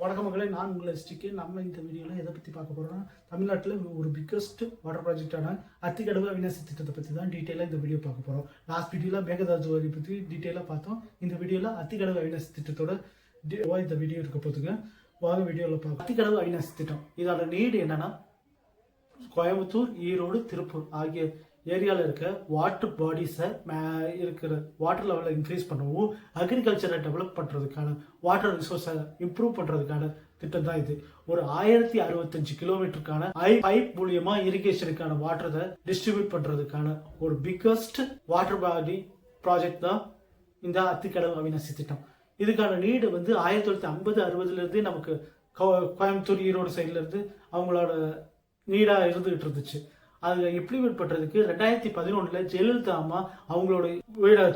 வணக்கம் மக்களை, நான் உங்கள் எஸ்டிக்கு. நம்ம இந்த வீடியோவில் எதை பற்றி பார்க்க போகிறோம்னா, தமிழ்நாட்டில் ஒரு பிக்கஸ்ட் வாட்டர் ப்ராஜெக்டான அத்திக்கடவு அவிநாசி திட்டத்தை பற்றி தான் டீட்டெயிலாக இந்த வீடியோ பார்க்க போகிறோம். லாஸ்ட் வீடியோவில் மேகதாஜுவாரி பற்றி டீட்டெயிலாக பார்த்தோம். இந்த வீடியோவில் அத்திக்கடவு அவிநாசி திட்டத்தோட இந்த வீடியோ இருக்க போதுங்க. வாங்க வீடியோவில் பார்க்கலாம். அத்திக்கடவு அவிநாசி திட்டம் இதோட நீடு என்னன்னா, கோயம்புத்தூர், ஈரோடு, திருப்பூர் ஆகிய ஏரியாவில் இருக்க வாட்டர் பாடிஸை இருக்கிற வாட்டர் லெவலை இன்க்ரீஸ் பண்ணவும், அக்ரிகல்ச்சரை டெவலப் பண்ணுறதுக்கான, வாட்டர் ரிசோர்ஸை இம்ப்ரூவ் பண்ணுறதுக்கான திட்டம் தான் இது. ஒரு 1065 கிலோமீட்டருக்கான பைப் மூலியமா இரிகேஷனுக்கான வாட்டரை டிஸ்ட்ரிபியூட் பண்ணுறதுக்கான ஒரு பிக்கஸ்ட் வாட்டர் பாடி ப்ராஜெக்ட் தான் இந்த அத்திக்கடவு அவிநாசி திட்டம். இதுக்கான நீடு 1950-60 நமக்கு கோயம்புத்தூர், ஈரோடு சைட்லேருந்து அவங்களோட நீடாக இருந்துகிட்டு இருந்துச்சு. அதை இம்ப்ளிமெண்ட் பண்ணுறதுக்கு 2011 ஜெயலலிதா அம்மா அவங்களோட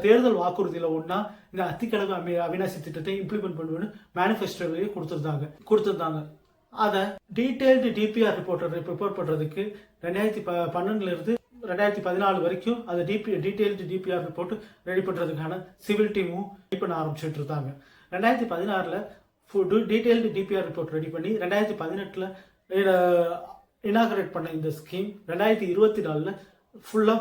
தேர்தல் வாக்குறுதியில் ஒன்றா இந்த அத்திக்கடவு அவிநாசி திட்டத்தை இம்ப்ளிமெண்ட் பண்ணுவேன்னு மேனிஃபெஸ்டோவிலேயே கொடுத்துருந்தாங்க. அதை டீட்டெயில்டு டிபிஆர் ரிப்போர்ட் பண்ணுறதுக்கு 2012 2014 வரைக்கும் அதை டீட்டெயில்டு டிபிஆர் ரிப்போர்ட் ரெடி பண்ணுறதுக்கான சிவில் டீமும் ரெடி பண்ண ஆரம்பிச்சுட்டு இருந்தாங்க. 2016 டீட்டெயில்டு டிபிஆர் ரிப்போர்ட் ரெடி பண்ணி 2018 இனாகரேட் பண்ண இந்த ஸ்கீம் 2024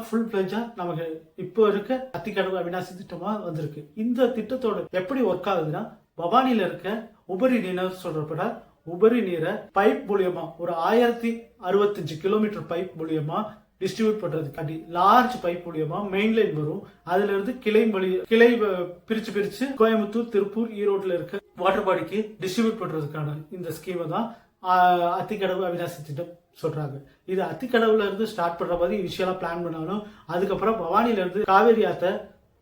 ஃபுல் ஃபிளெஜா நமக்கு இப்போ இருக்க அத்திக்கடவு அவிநாசி திட்டமா வந்திருக்கு. இந்த திட்டத்தோட எப்படி ஒர்க் ஆகுதுன்னா, பவானியில இருக்க உபரி நீர் சொல்றப்பட உபரி நீரை பைப் மூலியமா ஒரு 1065 கிலோமீட்டர் பைப் மூலியமா டிஸ்ட்ரிபியூட் பண்றதுக்காண்டி லார்ஜ் பைப் மூலியமா மெயின் லைன் வரும். அதுல இருந்து கிளை பிரிச்சு கோயம்புத்தூர், திருப்பூர், ஈரோட்ல இருக்க வாட்டர் பாடிக்கு டிஸ்ட்ரிபியூட் பண்றதுக்கான இந்த ஸ்கீமை தான் அத்திக்கடவு அவிநாசி திட்டம் சொல்றாங்க. இது அத்திக்கடவுல இருந்து ஸ்டார்ட் பண்ற மாதிரி இனிஷியலா பிளான் பண்ணாலும், அதுக்கப்புறம் பவானில இருந்து காவேரி ஆத்தை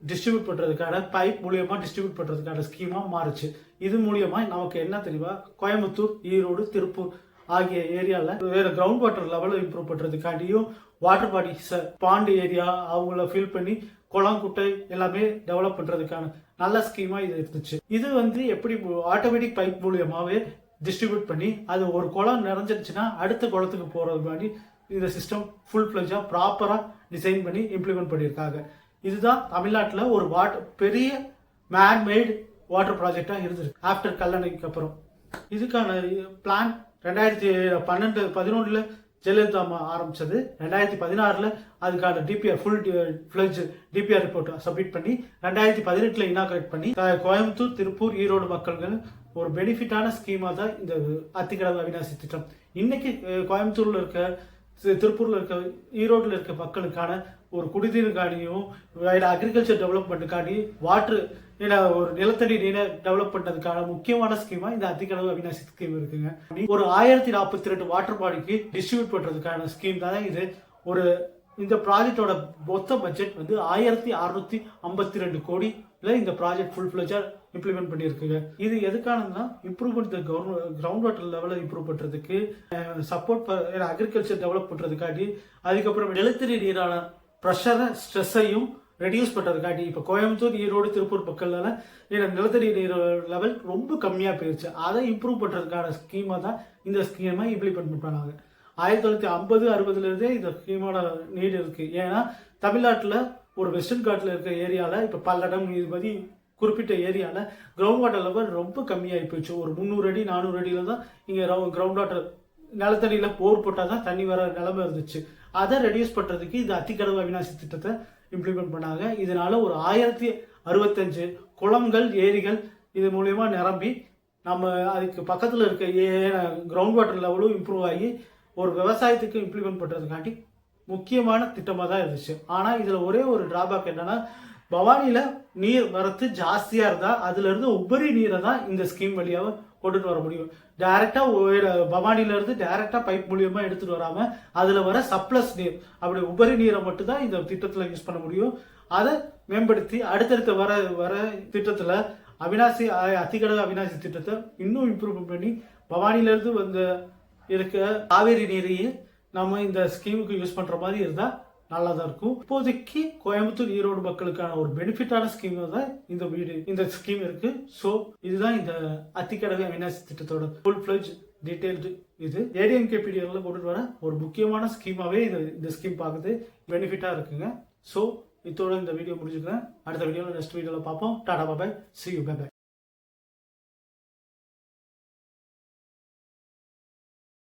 டிஸ்ட்ரிபியூட் பண்றதுக்கான பைப் மூலியமா டிஸ்ட்ரிபியூட் பண்றதுக்கான ஸ்கீமா மாறுச்சு. இது மூலியமா நமக்கு என்ன தெரியுமா, கோயம்புத்தூர், ஈரோடு, திருப்பூர் ஆகிய ஏரியால வேற கிரவுண்ட் வாட்டர் லெவலை இம்ப்ரூவ் பண்றதுக்காண்டியும் வாட்டர் பாடிஸ் பாண்ட் ஏரியா அவங்கள ஃபில் பண்ணி குளம், குட்டை எல்லாமே டெவலப் பண்றதுக்கான நல்ல ஸ்கீமா இது இருந்துச்சு. இது எப்படி ஆட்டோமேட்டிக் பைப் மூலியமாவே டிஸ்ட்ரிபியூட் பண்ணி அது ஒரு குளம் நிறைஞ்சிருச்சுன்னா அடுத்த குளத்துக்கு போறது மாதிரி இந்த சிஸ்டம் ஃபுல் ஃபிளெஜா ப்ராப்பரா டிசைன் பண்ணி இம்ப்ளிமெண்ட் பண்ணியிருக்காங்க. இதுதான் தமிழ்நாட்டில் ஒரு பெரிய மேன்மேட் வாட்டர் ப்ராஜெக்டா இருந்திருக்கு ஆஃப்டர் கல்லணைக்கு அப்புறம். இதுக்கான பிளான் 2011 ஜெயலலிதா அம்மா ஆரம்பிச்சது. 2016 அதுக்கான DPR full fledge DPR report submit பண்ணி 2018 இனாகரேட் பண்ணி கோயம்புத்தூர், திருப்பூர், ஈரோடு மக்களுக்கு ஒரு பெனிஃபிட்டான ஸ்கீமா தான் இந்த அத்திக்கடவு அவிநாசி திட்டம். இன்னைக்கு கோயம்புத்தூர்ல இருக்க, திருப்பூர்ல இருக்க, ஈரோடுல இருக்க மக்களுக்கான ஒரு குடிநீருக்காண்டியும் அக்ரிகல்ச்சர் டெவலப்மெண்ட்டுக்காண்டி வாட்டர் ஒரு நிலத்தடி நீரை டெவலப் பண்றதுக்கான முக்கியமான ஸ்கீமா இந்த அத்திக்கடவு அவிநாசி ஸ்கீம் இருக்குங்க. ஒரு 1042 வாட்டர் பாடிக்கு டிஸ்ட்ரிபியூட் பண்றதுக்கான ஸ்கீம் தான் இது. இந்த ப்ராஜெக்டோட மொத்த பட்ஜெட் 1652 கோடி இந்த ப்ராஜெக்ட் ஃபுல் ஃபிளெஜா இம்ப்ளிமெண்ட் பண்ணியிருக்குங்க. இது எதுக்கானதுன்னா, இம்ப்ரூவ்மெண்ட் கிரவுண்ட் வாட்டர் லெவலை இம்ப்ரூவ் பண்றதுக்கு, சப்போர்ட் அக்ரிகல்ச்சர் டெவலப் பண்றதுக்காண்டி, அதுக்கப்புறம் நிலத்தடி நீரான ப்ரெஷரை, ஸ்ட்ரெஸ்ஸையும் ரெடியூஸ் பண்றதுக்காண்டி. இப்போ கோயம்புத்தூர், ஈரோடு, திருப்பூர் பக்கம்ல நிலத்தடி நீர் லெவல் ரொம்ப கம்மியா போயிருச்சு. அதை இம்ப்ரூவ் பண்றதுக்கான ஸ்கீமா தான் இந்த ஸ்கீமை இம்ப்ளிமெண்ட் பண்ணாங்க. 1950-60 இருந்தே இந்த ஸ்கீமோட நீடு இருக்கு. ஏன்னா தமிழ்நாட்டில் ஒரு வெஸ்டர்ன் காட்ல இருக்க ஏரியால, இப்ப பல்லடம், நீதிபதி குறிப்பிட்ட ஏரியால கிரவுண்ட் வாட்டர் லெவல் ரொம்ப கம்மியாகி போயிடுச்சு. ஒரு 300 அடி 400 அடியில தான் இங்க கிரவுண்ட் வாட்டர் நிலத்தடியில போர் போட்டால் தான் தண்ணி வர நிலைமை இருந்துச்சு. அதை ரெடியூஸ் பண்றதுக்கு இந்த அத்திக்கடவு அவிநாசி திட்டத்தை இம்ப்ளிமெண்ட் பண்ணாங்க. இதனால ஒரு 1065 குளங்கள், ஏரிகள் இது மூலியமா நிரம்பி நம்ம அதுக்கு பக்கத்துல இருக்க கிரவுண்ட் வாட்டர் லெவலும் இம்ப்ரூவ் ஆகி ஒரு விவசாயத்துக்கு இம்ப்ளிமெண்ட் பண்றதுக்காண்டி முக்கியமான திட்டமா தான் இருந்துச்சு. ஆனா இதுல ஒரே ஒரு டிராபேக் என்னன்னா, பவானியில நீர் வரத்து ஜாஸ்தியா இருந்தா அதுல இருந்து உபரி நீரை தான் இந்த ஸ்கீம் வழியாக கொண்டுட்டு வர முடியும். டைரக்டா பவானியில இருந்து டைரக்டா பைப் மூலியமா எடுத்துட்டு வராம அதுல வர சப்ளஸ் நீர், அப்படி உபரி நீரை மட்டும் தான் இந்த திட்டத்துல யூஸ் பண்ண முடியும். அதை மேம்படுத்தி அடுத்தடுத்த வர திட்டத்துல அத்திக்கடவு அவிநாசி திட்டத்தை இன்னும் இம்ப்ரூவ் பண்ணி பவானியில இருந்து இருக்க காவேரி நீரையே நம்ம இந்த ஸ்கீமுக்கு யூஸ் பண்ற மாதிரி இருந்தா நல்லா தான் இருக்கும். இப்போதைக்கு கோயம்புத்தூர், ஈரோடு மக்களுக்கான ஒரு பெனிஃபிட்டான ஸ்கீம் தான் இந்த ஸ்கீம் இருக்கு. ஸோ இதுதான் இந்த அத்திக்கடவு அவிநாசி திட்டத்தோட ஃபுல் ஃபிளெஜ் டீடைல்டு. இது ஏடிஎம்கே பீடியர்ல கொண்டுட்டு வர ஒரு முக்கியமான ஸ்கீமாவே இந்த ஸ்கீம் பார்க்குது, பெனிஃபிட்டா இருக்குங்க. ஸோ இதோட இந்த வீடியோ முடிஞ்சுக்கிறேன். அடுத்த வீடியோவில் நெக்ஸ்ட் வீடியோவில் பார்ப்போம். டாடா பாய், see you, bye bye.